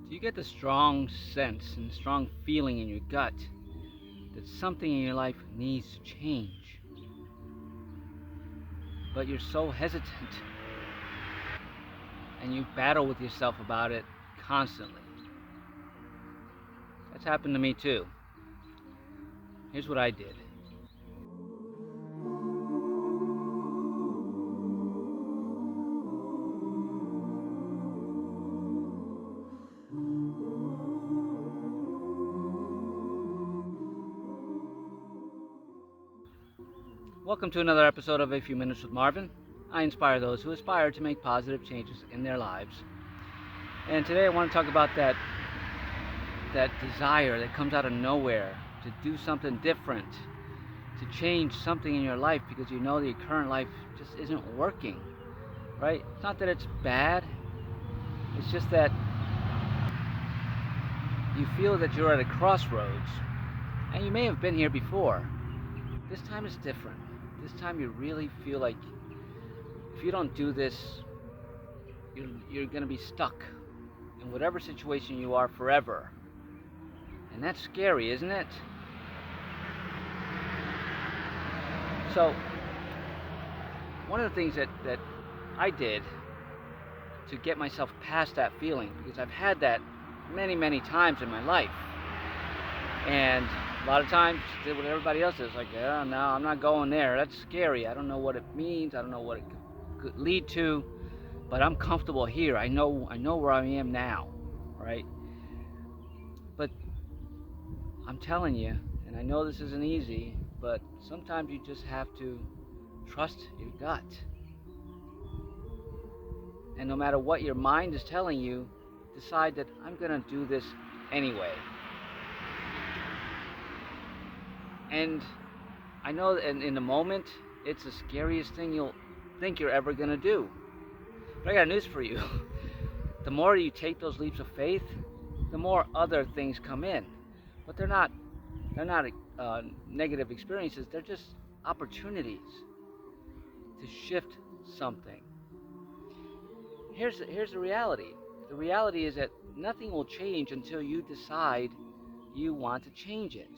Do you get the strong sense and strong feeling in your gut that something in your life needs to change, but you're so hesitant and you battle with yourself about it constantly? That's happened to me too. Here's what I did. Welcome to another episode of A Few Minutes with Marvin. I inspire those who aspire to make positive changes in their lives. And today I want to talk about that desire that comes out of nowhere to do something different, to change something in your life because you know that your current life just isn't working, right? It's not that it's bad, it's just that you feel that you're at a crossroads, and you may have been here before. This time is different. This time you really feel like if you don't do this, you're going to be stuck in whatever situation you are forever. And that's scary, isn't it? So, one of the things that I did to get myself past that feeling, because I've had that many times in my life, and a lot of times did what everybody else is, like, yeah, no, I'm not going there. That's scary. I don't know what it means. I don't know what it could lead to, but I'm comfortable here. I know where I am now, right? But I'm telling you, and I know this isn't easy, but sometimes you just have to trust your gut. And no matter what your mind is telling you, decide that I'm going to do this anyway. And I know that in the moment, it's the scariest thing you'll think you're ever going to do. But I got news for you. The more you take those leaps of faith, the more other things come in. But they're not negative experiences. They're just opportunities to shift something. Here's the reality. The reality is that nothing will change until you decide you want to change it.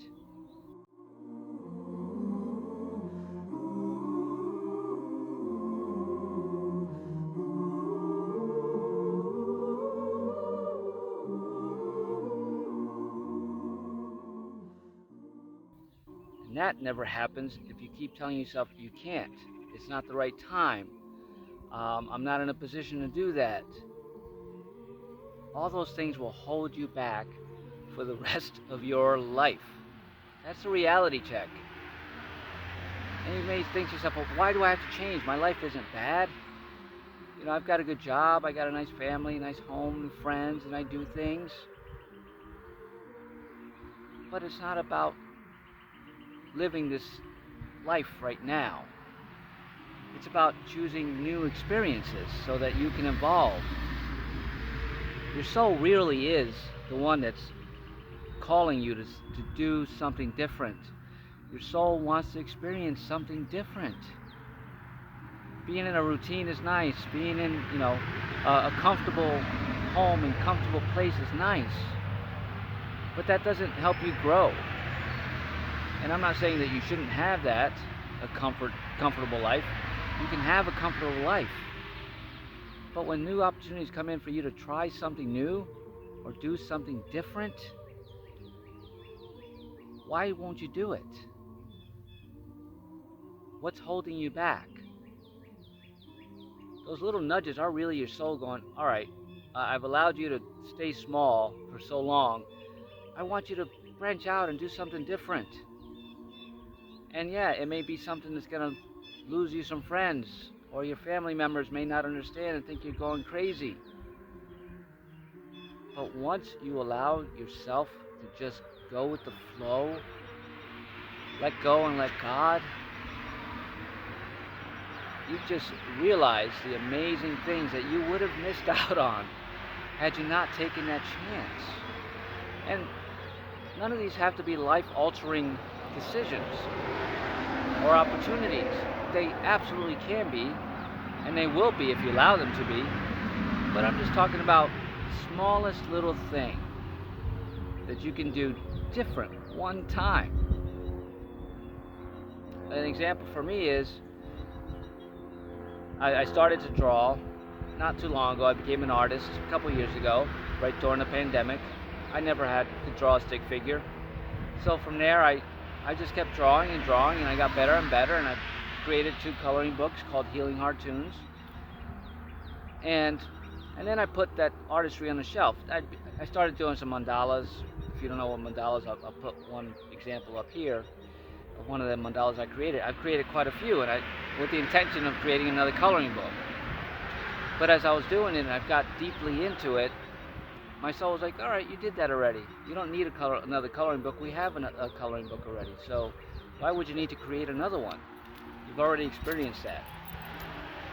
And that never happens if you keep telling yourself you can't. It's not the right time. I'm not in a position to do that. All those things will hold you back for the rest of your life. That's a reality check. And you may think to yourself, well, why do I have to change? My life isn't bad. You know, I've got a good job, I got a nice family, a nice home, and friends, and I do things. But it's not about living this life right now. It's about choosing new experiences so that you can evolve. Your soul really is the one that's calling you to do something different. Your soul wants to experience something different. Being in a routine is nice. Being in, a comfortable home and comfortable place is nice. But that doesn't help you grow. And I'm not saying that you shouldn't have that, a comfortable life. You can have a comfortable life. But when new opportunities come in for you to try something new or do something different, why won't you do it? What's holding you back? Those little nudges are really your soul going, all right, I've allowed you to stay small for so long. I want you to branch out and do something different. And yeah, it may be something that's going to lose you some friends, or your family members may not understand and think you're going crazy. But once you allow yourself to just go with the flow, let go and let God, you just realize the amazing things that you would have missed out on had you not taken that chance. And none of these have to be life-altering decisions or opportunities. They absolutely can be, and they will be if you allow them to be. But I'm just talking about smallest little thing that you can do different one time. An example for me is I started to draw not too long ago. I became an artist a couple years ago, right during the pandemic. I never had to draw a stick figure. So from there, I just kept drawing and drawing, and I got better and better, and I created 2 coloring books called Healing Cartoons. And then I put that artistry on the shelf. I started doing some mandalas. If you don't know what mandalas, I'll put one example up here of one of the mandalas I created. I've created quite a few, and with the intention of creating another coloring book. But as I was doing it and I got deeply into it, my soul was like, all right, you did that already. You don't need another coloring book. We have a coloring book already. So why would you need to create another one? You've already experienced that.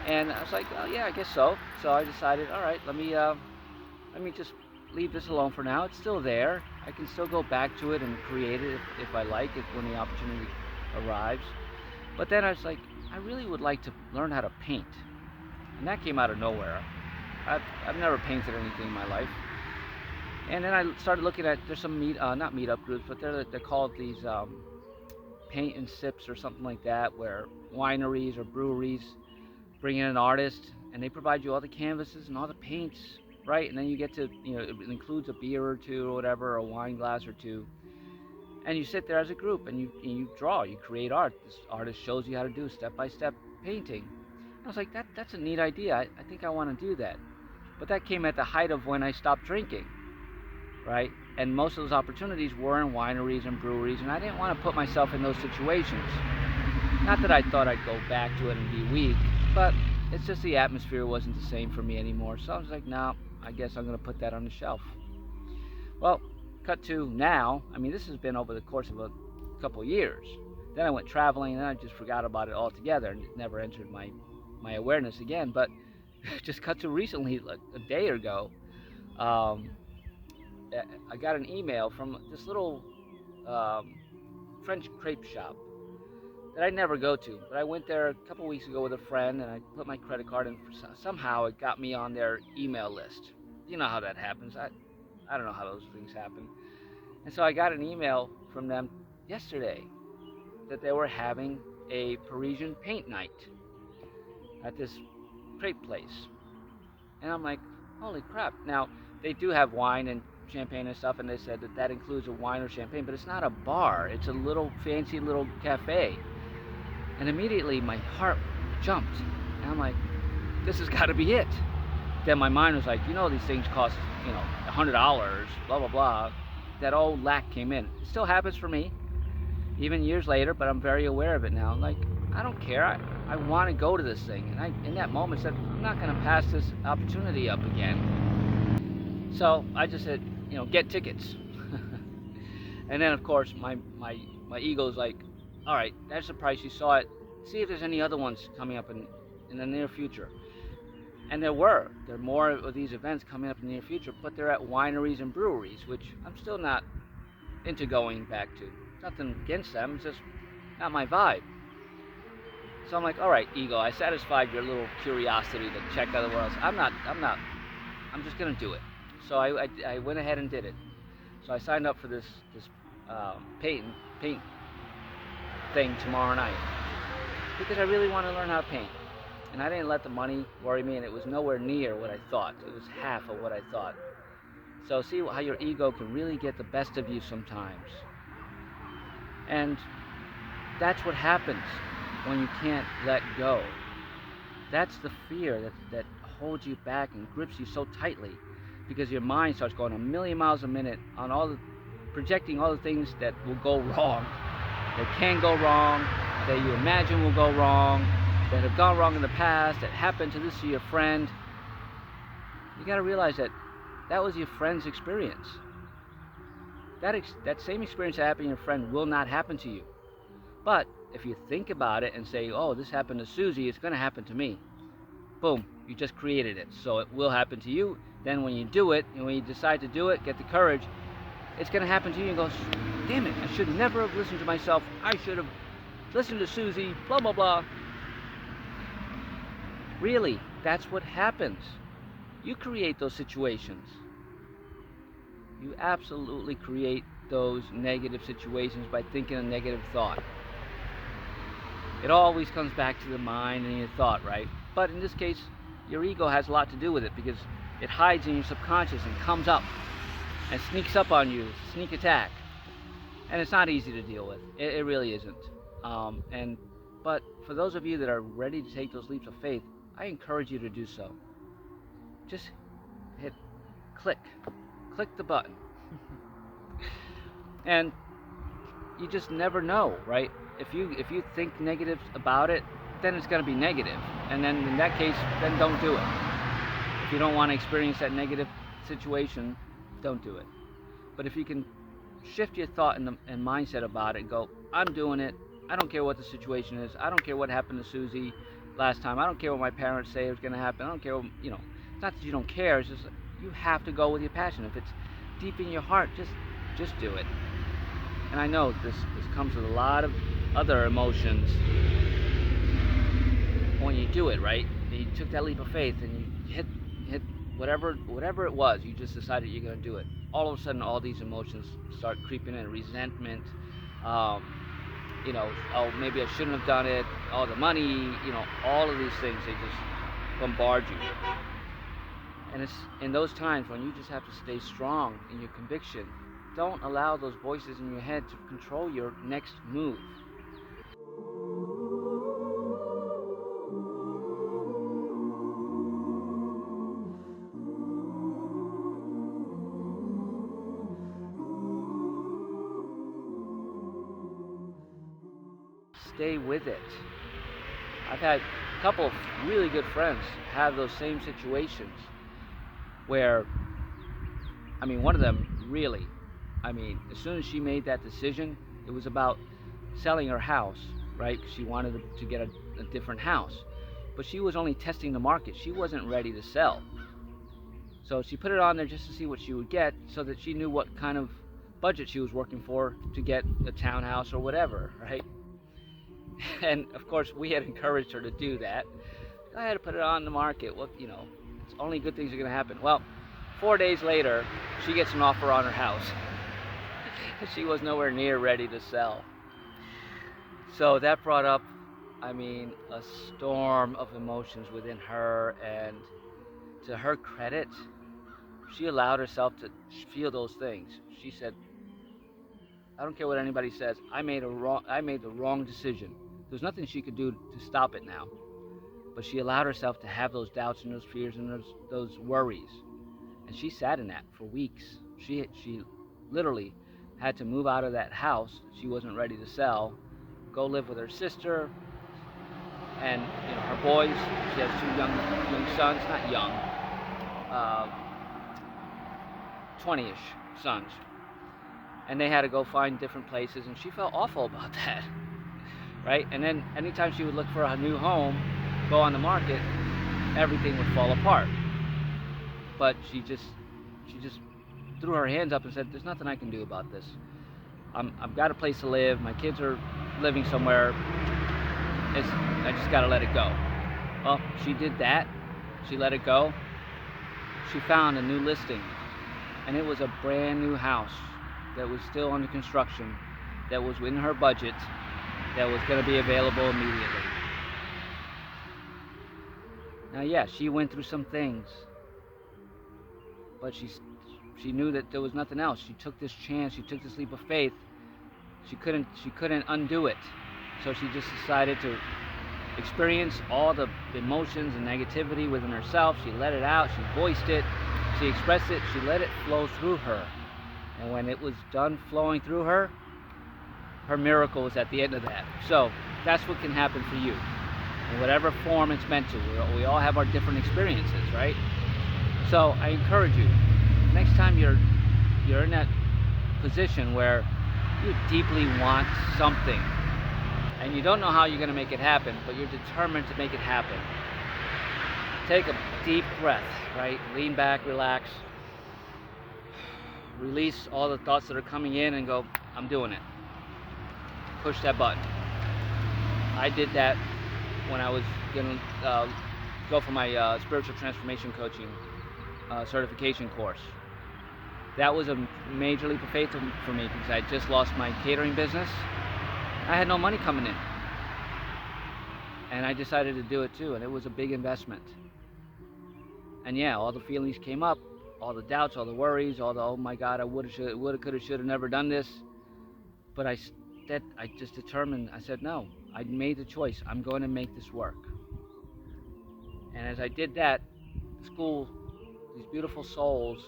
And I was like, oh yeah, I guess so. So I decided, all right, let me just leave this alone for now. It's still there. I can still go back to it and create it if I like it when the opportunity arrives. But then I was like, I really would like to learn how to paint. And that came out of nowhere. I've never painted anything in my life. And then I started looking at, there's some not meetup groups, but they're called these paint and sips or something like that, where wineries or breweries bring in an artist and they provide you all the canvases and all the paints, right? And then you get to, it includes a beer or two or whatever, or a wine glass or two. And you sit there as a group and you draw, you create art. This artist shows you how to do step-by-step painting. I was like, that's a neat idea. I think I want to do that. But that came at the height of when I stopped drinking, right? And most of those opportunities were in wineries and breweries, and I didn't want to put myself in those situations. Not that I thought I'd go back to it and be weak, but it's just the atmosphere wasn't the same for me anymore. So I was like, no, I guess I'm going to put that on the shelf. Well, cut to now. I mean, this has been over the course of a couple of years. Then I went traveling, and then I just forgot about it altogether, and it never entered my awareness again. But just cut to recently, like a day ago, I got an email from this little French crepe shop that I never go to. But I went there a couple weeks ago with a friend, and I put my credit card in. Somehow it got me on their email list. You know how that happens. I don't know how those things happen. And so I got an email from them yesterday that they were having a Parisian paint night at this crepe place. And I'm like, holy crap. Now, they do have wine and champagne and stuff, and they said that includes a wine or champagne, but it's not a bar. It's a little fancy little cafe. And immediately my heart jumped. And I'm like, this has got to be it. Then my mind was like, these things cost, $100, blah, blah, blah. That old lack came in. It still happens for me, even years later, but I'm very aware of it now. Like, I don't care. I want to go to this thing. And I, in that moment, said, I'm not going to pass this opportunity up again. So I just said, get tickets. And then, of course, my ego's like, all right, that's the price. You saw it. See if there's any other ones coming up in the near future. And there are more of these events coming up in the near future, but they're at wineries and breweries, which I'm still not into going back to. Nothing against them, it's just not my vibe. So I'm like, all right, ego, I satisfied your little curiosity to check out the world. I'm just gonna do it. So I went ahead and did it. So I signed up for this paint thing tomorrow night because I really want to learn how to paint. And I didn't let the money worry me, and it was nowhere near what I thought. It was half of what I thought. So see how your ego can really get the best of you sometimes. And that's what happens when you can't let go. That's the fear that holds you back and grips you so tightly, because your mind starts going a million miles a minute on projecting all the things that will go wrong, that can go wrong, that you imagine will go wrong, that have gone wrong in the past, that happened to your friend. You got to realize that was your friend's experience. That same experience that happened to your friend will not happen to you. But if you think about it and say, oh, this happened to Susie, it's going to happen to me. Boom, you just created it. So it will happen to you. Then when you do it, and when you decide to do it, get the courage, it's going to happen to you and go, damn it, I should never have listened to myself. I should have listened to Susie, blah, blah, blah. Really, that's what happens. You create those situations. You absolutely create those negative situations by thinking a negative thought. It always comes back to the mind and your thought, right? But in this case, your ego has a lot to do with it because it hides in your subconscious and comes up and sneaks up on you, sneak attack. And it's not easy to deal with. It really isn't. And but for those of you that are ready to take those leaps of faith, I encourage you to do so. Just hit click, click the button, and you just never know, right? If you think negative about it, then it's going to be negative, and then in that case, then don't do it. If you don't want to experience that negative situation, don't do it. But if you can shift your thought and mindset about it, go, I'm doing it. I don't care what the situation is. I don't care what happened to Susie last time. I don't care what my parents say is going to happen. I don't care, it's not that you don't care. It's just you have to go with your passion. If it's deep in your heart, just do it. And I know this comes with a lot of other emotions when you do it, right? You took that leap of faith and you hit whatever it was. You just decided you're going to do it. All of a sudden, all these emotions start creeping in. Resentment, oh, maybe I shouldn't have done it. All the money, all of these things, they just bombard you. And it's in those times when you just have to stay strong in your conviction. Don't allow those voices in your head to control your next move. Stay with it. I've had a couple of really good friends have those same situations where, one of them really, as soon as she made that decision, it was about selling her house, right? She wanted to get a different house, but she was only testing the market. She wasn't ready to sell. So she put it on there just to see what she would get so that she knew what kind of budget she was working for to get a townhouse or whatever, right? And of course, we had encouraged her to do that. Go ahead and put it on the market. Well, it's only good things are going to happen. Well, 4 days later, she gets an offer on her house. She was nowhere near ready to sell. So that brought up, a storm of emotions within her. And to her credit, she allowed herself to feel those things. She said, I don't care what anybody says. I made the wrong decision. There's nothing she could do to stop it now. But she allowed herself to have those doubts and those fears and those worries. And she sat in that for weeks. She literally had to move out of that house she wasn't ready to sell, go live with her sister and her boys. She has two young sons, not young, 20-ish sons. And they had to go find different places, and she felt awful about that, right? And then anytime she would look for a new home, go on the market, everything would fall apart. But she just threw her hands up and said, there's nothing I can do about this. I've got a place to live. My kids are living somewhere. I just got to let it go. Well, she did that. She let it go. She found a new listing, and it was a brand new house that was still under construction, that was within her budget, that was going to be available immediately. Now, yeah, she went through some things, but she knew that there was nothing else. She took this chance. She took this leap of faith. She couldn't undo it. So she just decided to experience all the emotions and negativity within herself. She let it out. She voiced it. She expressed it. She let it flow through her. And when it was done flowing through her, her miracle was at the end of that. So that's what can happen for you, in whatever form it's meant to. We all have our different experiences, right? So I encourage you, next time you're in that position where you deeply want something and you don't know how you're going to make it happen, but you're determined to make it happen, take a deep breath, right? Lean back, relax. Release all the thoughts that are coming in and go, I'm doing it. Push that button. I did that when I was going to go for my spiritual transformation coaching certification course. that was a major leap of faith for me because I just lost my catering business. I had no money coming in. And I decided to do it too, and it was a big investment. And yeah, all the feelings came up, all the doubts, all the worries, all the, oh my God, I woulda, coulda, shoulda, never done this. But I just determined, I said, no, I made the choice. I'm going to make this work. And as I did that, school, these beautiful souls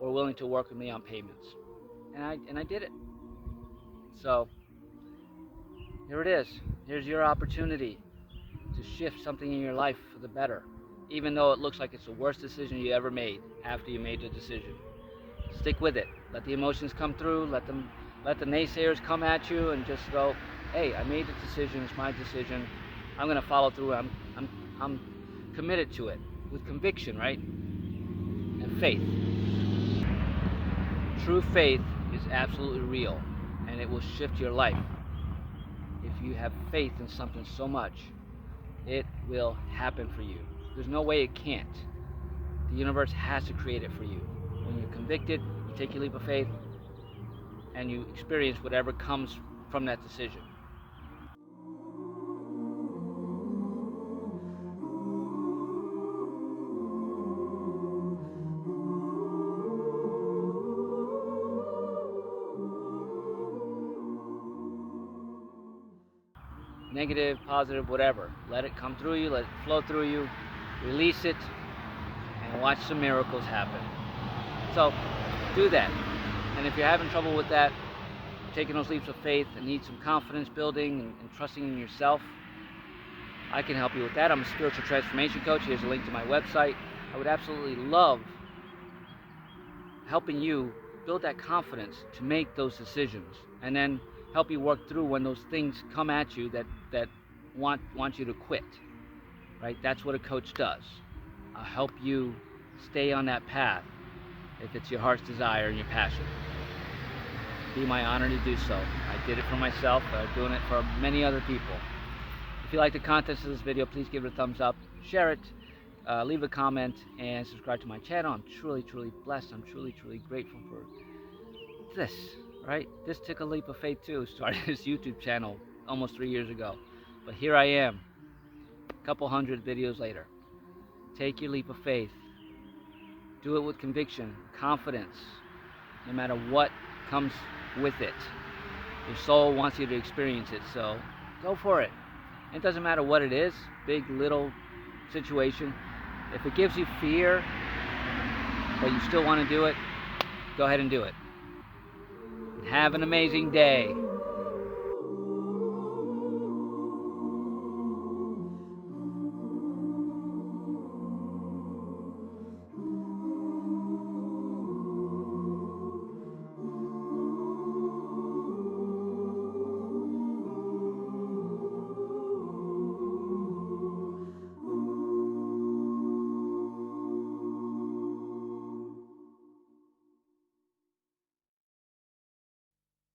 were willing to work with me on payments. And I did it. So here it is. Here's your opportunity to shift something in your life for the better, even though it looks like it's the worst decision you ever made after you made the decision. Stick with it. Let the emotions come through. Let the naysayers come at you, and just go, hey, I made the decision. It's my decision. I'm going to follow through. I'm committed to it with conviction, right? And faith. True faith is absolutely real, and it will shift your life. If you have faith in something so much, it will happen for you. There's no way it can't. The universe has to create it for you. When you're convicted, you take your leap of faith, and you experience whatever comes from that decision. Negative, positive, whatever. Let it come through you, let it flow through you, release it, and watch some miracles happen. So, do that. And if you're having trouble with that, taking those leaps of faith and need some confidence building and trusting in yourself, I can help you with that. I'm a spiritual transformation coach. Here's a link to my website. I would absolutely love helping you build that confidence to make those decisions, and then help you work through when those things come at you that want you to quit, right? That's what a coach does. I'll help you stay on that path if it's your heart's desire and your passion. It'd be my honor to do so. I did it for myself. I'm doing it for many other people. If you like the content of this video, please give it a thumbs up, share it, leave a comment, and subscribe to my channel. I'm truly, truly blessed. I'm truly, truly grateful for this. Right? This took a leap of faith too, starting this YouTube channel almost 3 years ago. But here I am, a couple hundred videos later. Take your leap of faith. Do it with conviction, confidence, no matter what comes with it. Your soul wants you to experience it, so go for it. It doesn't matter what it is, big, little situation. If it gives you fear, but you still want to do it, go ahead and do it. Have an amazing day.